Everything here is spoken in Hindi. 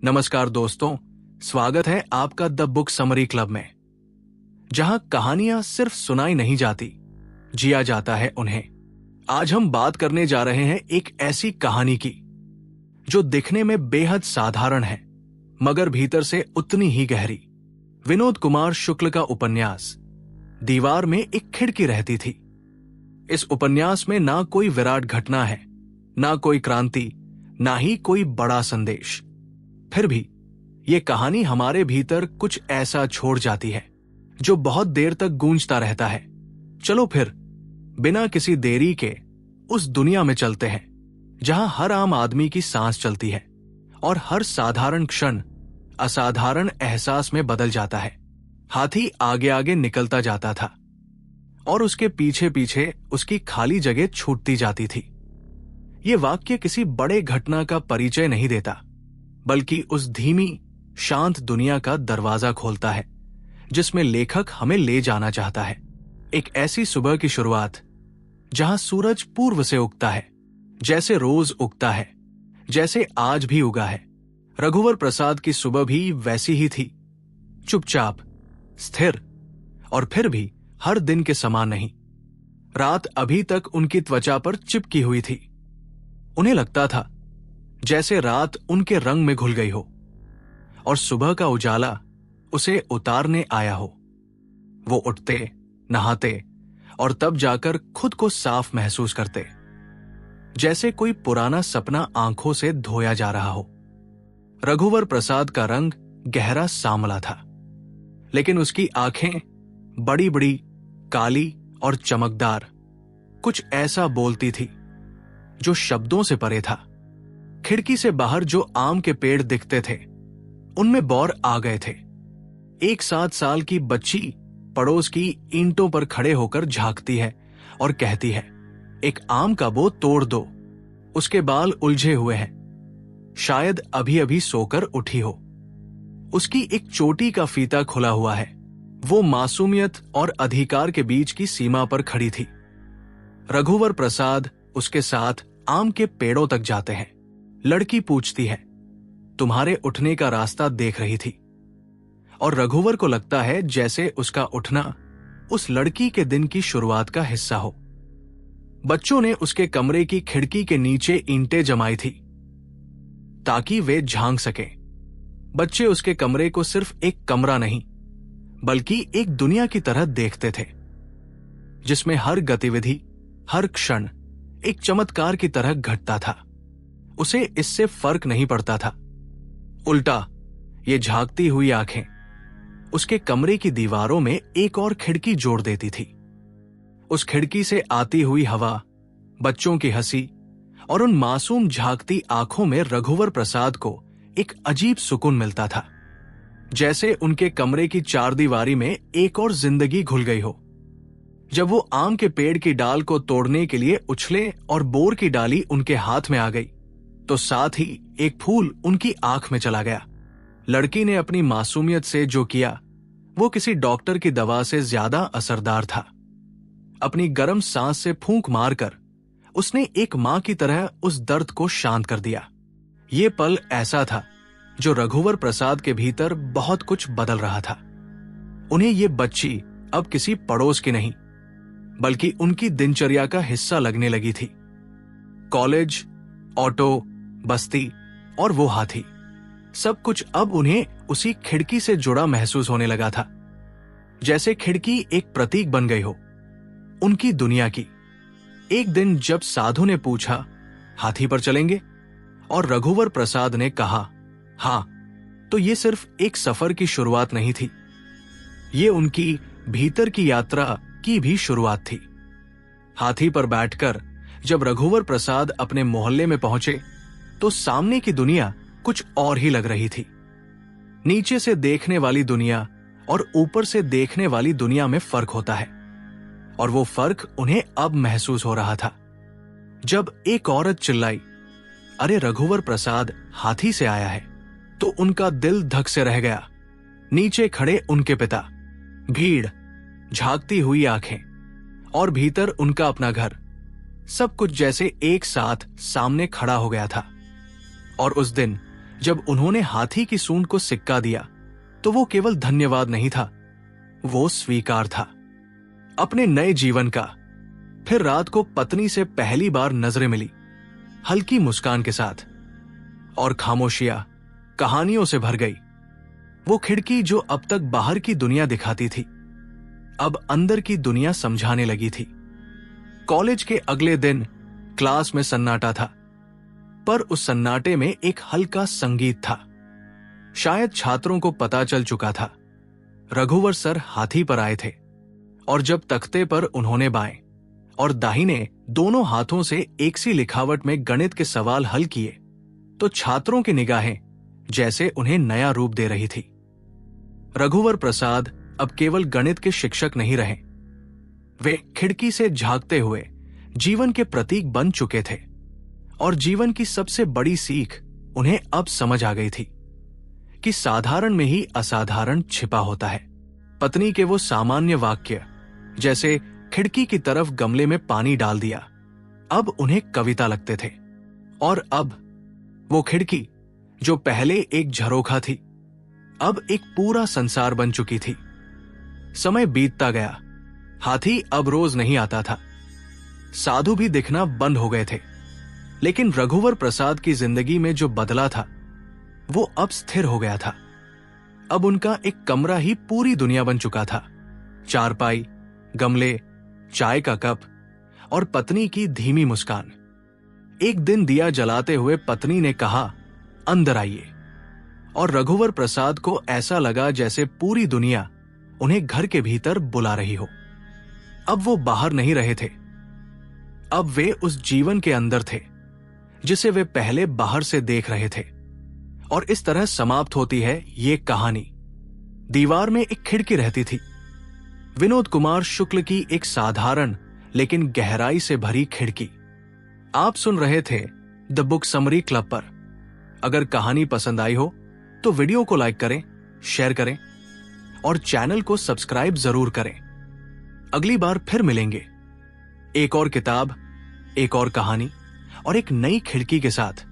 नमस्कार दोस्तों, स्वागत है आपका द बुक समरी क्लब में, जहां कहानियां सिर्फ सुनाई नहीं जाती, जिया जाता है उन्हें। आज हम बात करने जा रहे हैं एक ऐसी कहानी की जो दिखने में बेहद साधारण है मगर भीतर से उतनी ही गहरी। विनोद कुमार शुक्ल का उपन्यास दीवार में एक खिड़की रहती थी। इस उपन्यास में ना कोई विराट घटना है, ना कोई क्रांति, ना ही कोई बड़ा संदेश। फिर भी ये कहानी हमारे भीतर कुछ ऐसा छोड़ जाती है जो बहुत देर तक गूंजता रहता है। चलो फिर बिना किसी देरी के उस दुनिया में चलते हैं जहां हर आम आदमी की सांस चलती है और हर साधारण क्षण असाधारण एहसास में बदल जाता है। हाथी आगे आगे निकलता जाता था और उसके पीछे पीछे उसकी खाली जगह छूटती जाती थी। ये वाक्य किसी बड़े घटना का परिचय नहीं देता, बल्कि उस धीमी शांत दुनिया का दरवाजा खोलता है जिसमें लेखक हमें ले जाना चाहता है। एक ऐसी सुबह की शुरुआत जहां सूरज पूर्व से उगता है, जैसे रोज उगता है, जैसे आज भी उगा है। रघुवर प्रसाद की सुबह भी वैसी ही थी, चुपचाप, स्थिर, और फिर भी हर दिन के समान नहीं। रात अभी तक उनकी त्वचा पर चिपकी हुई थी। उन्हें लगता था जैसे रात उनके रंग में घुल गई हो और सुबह का उजाला उसे उतारने आया हो। वो उठते, नहाते और तब जाकर खुद को साफ महसूस करते, जैसे कोई पुराना सपना आंखों से धोया जा रहा हो। रघुवर प्रसाद का रंग गहरा सांवला था, लेकिन उसकी आंखें बड़ी बड़ी, काली और चमकदार, कुछ ऐसा बोलती थी जो शब्दों से परे था। खिड़की से बाहर जो आम के पेड़ दिखते थे उनमें बौर आ गए थे। एक 7 साल की बच्ची पड़ोस की ईंटों पर खड़े होकर झांकती है और कहती है, एक आम का बो तोड़ दो, उसके बाल उलझे हुए हैं, शायद अभी अभी सोकर उठी हो, उसकी एक चोटी का फीता खुला हुआ है। वो मासूमियत और अधिकार के बीच की सीमा पर खड़ी थी। रघुवर प्रसाद उसके साथ आम के पेड़ों तक जाते हैं। लड़की पूछती है, तुम्हारे उठने का रास्ता देख रही थी, और रघुवर को लगता है जैसे उसका उठना उस लड़की के दिन की शुरुआत का हिस्सा हो। बच्चों ने उसके कमरे की खिड़की के नीचे ईंटें जमाई थी ताकि वे झांक सकें। बच्चे उसके कमरे को सिर्फ एक कमरा नहीं, बल्कि एक दुनिया की तरह देखते थे, जिसमें हर गतिविधि, हर क्षण एक चमत्कार की तरह घटता था। उसे इससे फर्क नहीं पड़ता था। उल्टा ये झांकती हुई आंखें उसके कमरे की दीवारों में एक और खिड़की जोड़ देती थी। उस खिड़की से आती हुई हवा, बच्चों की हंसी और उन मासूम झांकती आंखों में रघुवर प्रसाद को एक अजीब सुकून मिलता था, जैसे उनके कमरे की चारदीवारी में एक और जिंदगी घुल गई हो। जब वो आम के पेड़ की डाल को तोड़ने के लिए उछले और बोर की डाली उनके हाथ में आ गई, तो साथ ही एक फूल उनकी आंख में चला गया। लड़की ने अपनी मासूमियत से जो किया वो किसी डॉक्टर की दवा से ज्यादा असरदार था। अपनी गर्म सांस से फूंक मारकर उसने एक मां की तरह उस दर्द को शांत कर दिया। ये पल ऐसा था जो रघुवर प्रसाद के भीतर बहुत कुछ बदल रहा था। उन्हें ये बच्ची अब किसी पड़ोस की नहीं, बल्कि उनकी दिनचर्या का हिस्सा लगने लगी थी। कॉलेज, ऑटो, बस्ती और वो हाथी, सब कुछ अब उन्हें उसी खिड़की से जुड़ा महसूस होने लगा था, जैसे खिड़की एक प्रतीक बन गई हो उनकी दुनिया की। एक दिन जब साधु ने पूछा, हाथी पर चलेंगे, और रघुवर प्रसाद ने कहा हां, तो ये सिर्फ एक सफर की शुरुआत नहीं थी, ये उनकी भीतर की यात्रा की भी शुरुआत थी। हाथी पर बैठकर जब रघुवर प्रसाद अपने मोहल्ले में पहुंचे तो सामने की दुनिया कुछ और ही लग रही थी। नीचे से देखने वाली दुनिया और ऊपर से देखने वाली दुनिया में फर्क होता है, और वो फर्क उन्हें अब महसूस हो रहा था। जब एक औरत चिल्लाई, अरे रघुवर प्रसाद हाथी से आया है, तो उनका दिल धक से रह गया। नीचे खड़े उनके पिता, भीड़, झांकती हुई आंखें और भीतर उनका अपना घर, सब कुछ जैसे एक साथ सामने खड़ा हो गया था। और उस दिन जब उन्होंने हाथी की सूंड को सिक्का दिया तो वो केवल धन्यवाद नहीं था, वो स्वीकार था अपने नए जीवन का। फिर रात को पत्नी से पहली बार नजरें मिली, हल्की मुस्कान के साथ, और खामोशियां कहानियों से भर गई। वो खिड़की जो अब तक बाहर की दुनिया दिखाती थी, अब अंदर की दुनिया समझाने लगी थी। कॉलेज के अगले दिन क्लास में सन्नाटा था, पर उस सन्नाटे में एक हल्का संगीत था। शायद छात्रों को पता चल चुका था, रघुवर सर हाथी पर आए थे, और जब तख्ते पर उन्होंने बाएं और दाहिने दोनों हाथों से एक सी लिखावट में गणित के सवाल हल किए, तो छात्रों की निगाहें जैसे उन्हें नया रूप दे रही थी। रघुवर प्रसाद अब केवल गणित के शिक्षक नहीं रहे, वे खिड़की से झांकते हुए जीवन के प्रतीक बन चुके थे। और जीवन की सबसे बड़ी सीख उन्हें अब समझ आ गई थी कि साधारण में ही असाधारण छिपा होता है। पत्नी के वो सामान्य वाक्य, जैसे खिड़की की तरफ गमले में पानी डाल दिया, अब उन्हें कविता लगते थे। और अब वो खिड़की जो पहले एक झरोखा थी, अब एक पूरा संसार बन चुकी थी। समय बीतता गया, हाथी अब रोज नहीं आता था, साधु भी दिखना बंद हो गए थे, लेकिन रघुवर प्रसाद की जिंदगी में जो बदला था वो अब स्थिर हो गया था। अब उनका एक कमरा ही पूरी दुनिया बन चुका था। चारपाई, गमले, चाय का कप और पत्नी की धीमी मुस्कान। एक दिन दिया जलाते हुए पत्नी ने कहा, अंदर आइए। और रघुवर प्रसाद को ऐसा लगा जैसे पूरी दुनिया उन्हें घर के भीतर बुला रही हो। अब वो बाहर नहीं रहे थे, अब वे उस जीवन के अंदर थे जिसे वे पहले बाहर से देख रहे थे। और इस तरह समाप्त होती है ये कहानी। दीवार में एक खिड़की रहती थी, विनोद कुमार शुक्ल की एक साधारण लेकिन गहराई से भरी खिड़की। आप सुन रहे थे द बुक समरी क्लब पर। अगर कहानी पसंद आई हो तो वीडियो को लाइक करें, शेयर करें और चैनल को सब्सक्राइब जरूर करें। अगली बार फिर मिलेंगे एक और किताब, एक और कहानी और एक नई खिड़की के साथ।